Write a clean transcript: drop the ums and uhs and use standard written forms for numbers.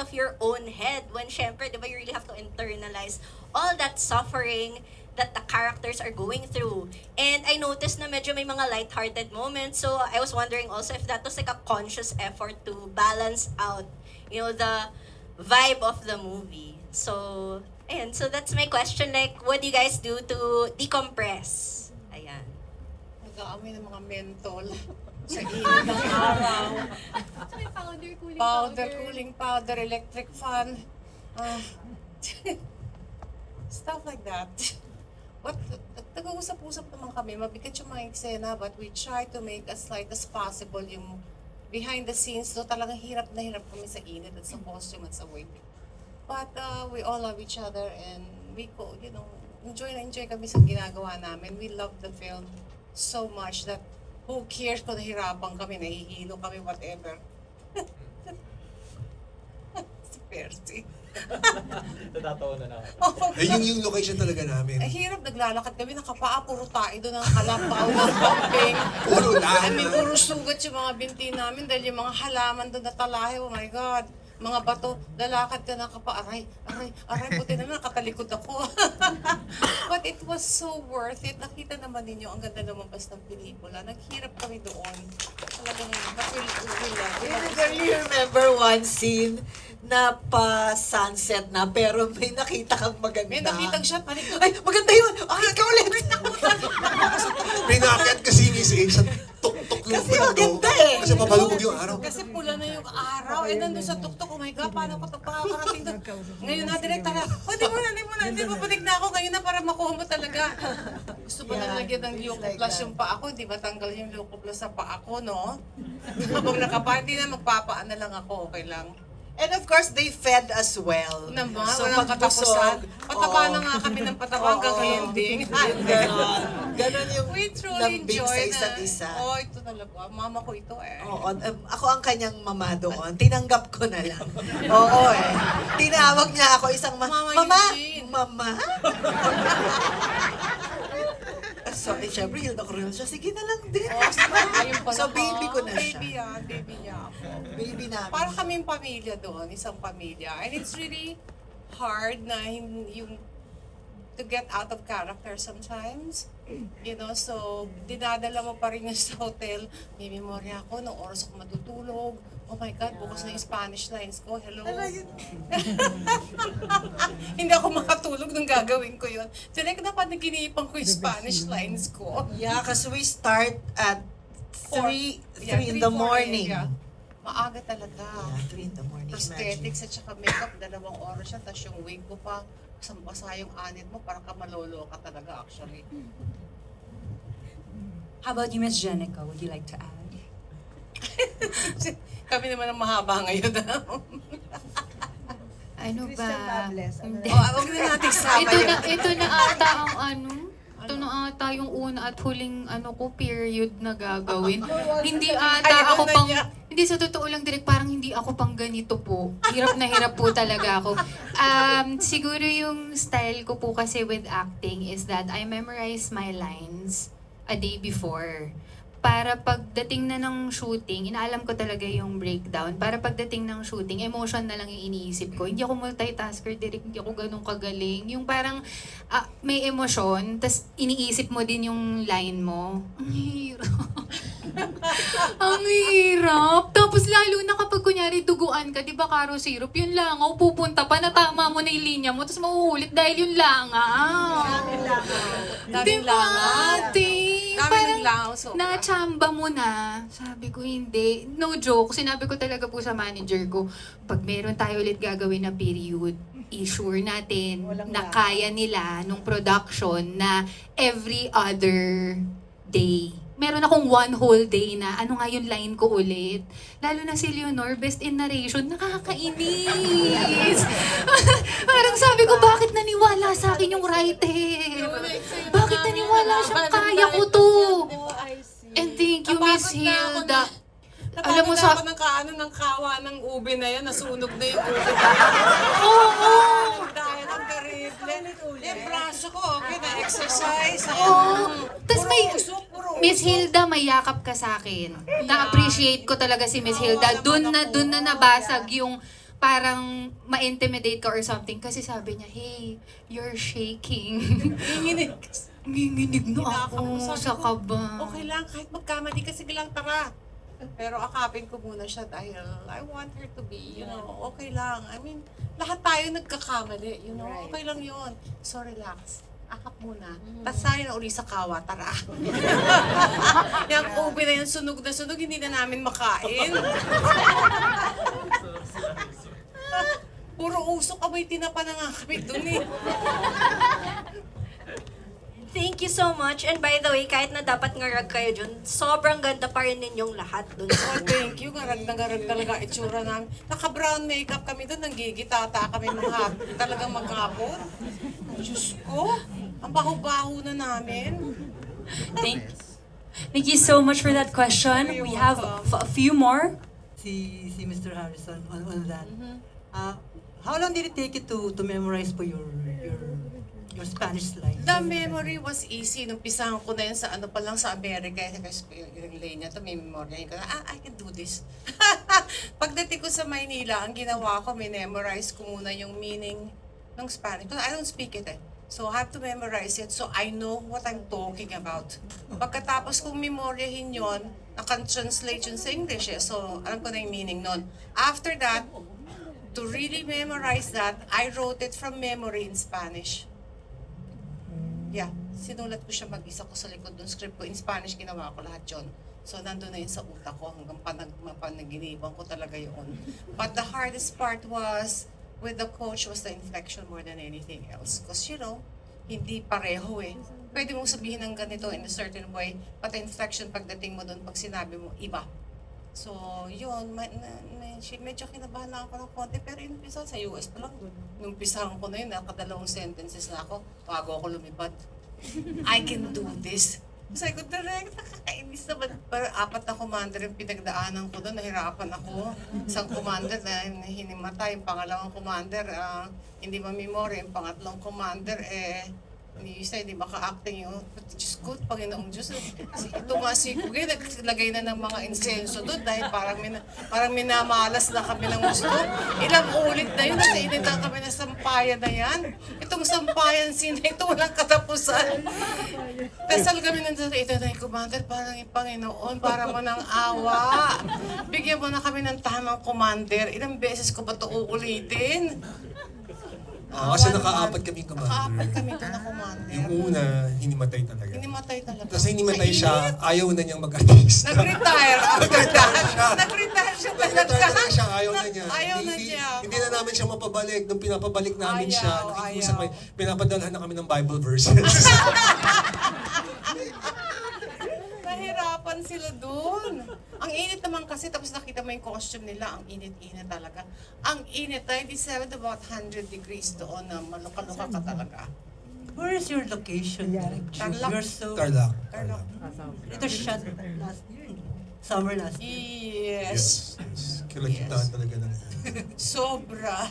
of your own head when syempre, di ba, you really have to internalize all that suffering that the characters are going through. And I noticed na medyo may mga lighthearted moments. So I was wondering also if that was like a conscious effort to balance out, the vibe of the movie. So, ayan. So that's my question. Like, what do you guys do to decompress? Ayan. Nag-aamoy ng mga mentol sa init ng araw. Tsaka powder, cooling Powder, cooling powder, electric fan. Stuff like that. But nag-uusap-usap naman kami, mabigat yung mga eksena, but we try to make as light as possible yung behind the scenes. So talagang hirap na hirap kami sa init at sa costume at sa wig. But we all love each other and we go, enjoy na enjoy kami sa ginagawa namin. We love the film so much that who cares kung nahirapan kami, nahihilo kami, whatever. Si Percy. Natatawa na ako. Eh, yung location talaga namin. Hirap, naglalakad kami, nakapaa, puro tayo doon ng kalampaw, ng pumping. Puro lang. Puro sugat yung mga binti namin dahil yung mga halaman doon na talahe, oh my God. Mga bato, lalakad ka nakapa, aray, buti naman, nakatalikod ako. But it was so worth it. Nakita naman ninyo, ang ganda lumabas ng pelikula. Naghirap kami doon. Talagang, but we love it. Do you remember one scene na pa-sunset na pero may nakita kang maganda? May nakitang shot, palikod. Ay, maganda yun! Okay, ikaw ulit! Pinakit kasi yung Miss A sa tuk-tuk yung Kasi maganda eh. Kasi papalubog yung araw. Kasi pula na yung araw. Eh, nandun sa tuktok, oh my God, paano ko pakakarating doon? Ngayon na, direct tara. Hindi mo balik na ako. Ngayon na para makuha mo talaga. Gusto ba na lagyan ng Lyoko Plus yung paa ko? Hindi ba tanggal yung Lyoko Plus sa paa ko, no? Habang nakaparty na, magpapaan na lang ako. Okay lang. And of course, they fed as well. Naman, So, walang pag katapusan. busog, Pataba oo. na nga kami ng pataba hanggang ending. Ganon. Ganon yung We truly lambing enjoy sa isa't na. isa. Oh, ito talaga. Mama ko ito eh. Oo, ako ang kanyang mama doon. Tinanggap ko na lang. Oo eh. Tinawag niya ako isang Mama Mama! Eugene." Mama? So, syempre, Hilda Coronel siya. Sige na lang din. Ayun pala So, baby ko na siya. Baby yan, baby niya ako. Baby namin. Para kaming pamilya doon, isang pamilya. And it's really hard na yung to get out of character sometimes. So dinadala mo pa rin yung sa hotel. May memorya ako, nung oras ako matutulog. Oh my God, bukas na yung Spanish lines ko. Hello. Hindi ako makatulog nung gagawin ko yun. Direct na panaginipan ko yung Spanish lines ko. Yeah, kasi we start at 3 Yeah, in the 3, 4 morning. yeah. Maaga talaga. Yeah, 3 in the morning. Prosthetics at saka makeup, 2 oras siya, tapos yung wig ko pa, basa yung anit mo, parang ka malolo ka talaga actually. How about you, Miss Jenica? Would you like to add? Kami naman ang mahaba ngayon. Ano ba? Hindi. Huwag na natin sama yun. Ito na ata ang ito na ata yung una at huling ko period na gagawin. Hindi ata Ayaw ako na pang niya. hindi sa totoo lang direct parang hindi ako pang ganito po. Hirap na hirap po talaga ako. Siguro yung style ko po kasi with acting is that I memorize my lines a day before. Para pagdating na ng shooting, inaalam ko talaga yung breakdown. Para pagdating ng shooting, emotion na lang yung iniisip ko. Hindi ako multitasker, direct, hindi ako ganun kagaling. Yung parang may emosyon, tas iniisip mo din yung line mo. Ang hirap. Ang hirap. Tapos lalo na kapag kunyari duguan ka, di ba Karo Syrup, yung langaw pupunta pa, natama mo na yung linya mo, tapos mauulit dahil yung langaw. Daming Diba, langaw. ate? Daming Parang langaw, sobra. na-chamba mo na. Sabi ko, hindi. No joke. Sinabi ko talaga po sa manager ko, pag meron tayo ulit gagawin na period, i-sure natin na kaya nila nung production na every other day. Meron akong 1 whole day na ano nga yung line ko ulit. Lalo na si Leonor, best in narration, nakakainis. Parang sabi ko, bakit naniwala sa akin yung writer? Bakit naniwala siya? Kaya ko to. And thank you, Miss Hilda. Alam mo sa... Napagod ako ng kawa ng ube na yan, nasunog na yung ube. Oo! Dahil ang terrible. Yung braso ko, okay na, exercise. Oo! Tapos may... Puro Miss Hilda, may yakap ka sa akin. Na-appreciate ko talaga si Miss Hilda. Doon na nabasag yung parang ma-intimidate ka or something kasi sabi niya, hey, you're shaking. Nanginginig. Nanginginig na Hinakap ako ko, sabi sa ko, kaba. Okay lang, kahit magkamali ka, sige lang, tara. Pero akapin ko muna siya dahil I want her to be, okay lang. I mean, lahat tayo nagkakamali, Right. okay lang yun. So relax. Akap muna. Tapos tayo na uli sa kawa, tara. Yung ube na yan, sunog na sunog, hindi na namin makain. Puro usok, amoy tinapa na nga kami dun eh. Thank you so much. And by the way, kahit na dapat ngarag kayo dun, sobrang ganda pa rin ninyong lahat dun. Oh, thank you. Garag na garag talaga itsura namin. Naka-brown makeup kami doon, nanggigitata kami talagang maghapon. Diyos ko, ang baho-baho na namin. Thank you so much for that question. You're We have welcome. a few more. Si Mr. Harrison on that. How long did it take you to memorize po your Spanish lines? The memory was easy. Nung pisahan ko na yun sa ano pa lang sa Amerika, kasi yung lane niya to, may memorya ko na, I can do this. Pagdating ko sa Maynila, ang ginawa ko, memorize ko muna yung meaning ng Spanish. Because I don't speak it eh. So I have to memorize it so I know what I'm talking about. Pagkatapos kong memoryahin yon, naka-translate yun sa English eh. So alam ko na yung meaning nun. After that, to really memorize that, I wrote it from memory in Spanish. Yeah, sinulat ko siya mag-isa ko sa likod ng script ko. In Spanish, ginawa ko lahat yun. So, nandun na yun sa utak ko hanggang mapanaginipan ko talaga yun. But the hardest part was, with the coach, was the inflection more than anything else. Because, hindi pareho eh. Pwede mong sabihin ng ganito in a certain way, but the inflection pagdating mo dun, pag sinabi mo, iba. So, yun, medyo kinabahan lang ako ng konti, pero inumpisa sa US pa lang. Nung pisahan ko na yun, nakadalawang sentences na ako, bago ako lumipad. I can do this. Sabi ko, direct, nakakainis naman. Pero 4 na commander yung pinagdaanan ko doon, nahirapan ako. Isang commander na hinimatay, yung pangalawang commander, hindi mamemorya, yung pangatlong commander, hindi isa, hindi maka-acting yun. But Diyos ko, Panginoong Diyos. Ito nga si Kugay, naglagay na ng mga insenso doon dahil parang minamalas na kami ng gusto. Ilang ulit na yun, nasa initan kami ng sampayan na yan. Itong sampayan sina ito, walang katapusan. Dasal kami ng ito na yung commander, parang yung Panginoon, para mo ng awa. Bigyan mo na kami ng tamang commander. Ilang beses ko ba ito uulitin? Kasi naka-apat kaming commander. Naka-apat kami ito na commander. Yung una, hinimatay talaga. Hinimatay talaga. Tapos hinimatay Sa siya, init. ayaw na niyang mag-artista. Nag-retire after that. siya. Nag-retire siya Nag-retire talaga. talaga siya, ayaw na niya. Ayaw na Hindi- niya. Hindi na namin siya mapabalik. Nung pinapabalik namin Ayaw, siya, nakikusap ayaw. kami, pinapadalhan na kami ng Bible verses. Nahirapan sila dun. Ang init naman kasi, tapos nakita mo yung costume nila, ang init-init talaga. Ang init, 97 about 100 degrees doon na maluka-luka ka talaga. Where is your location? Tarlac. You're so... Tarlac. Tarlac. It was shot last year. Summer last year. Yes. Yes. Kilakitaan talaga ng... Sobra.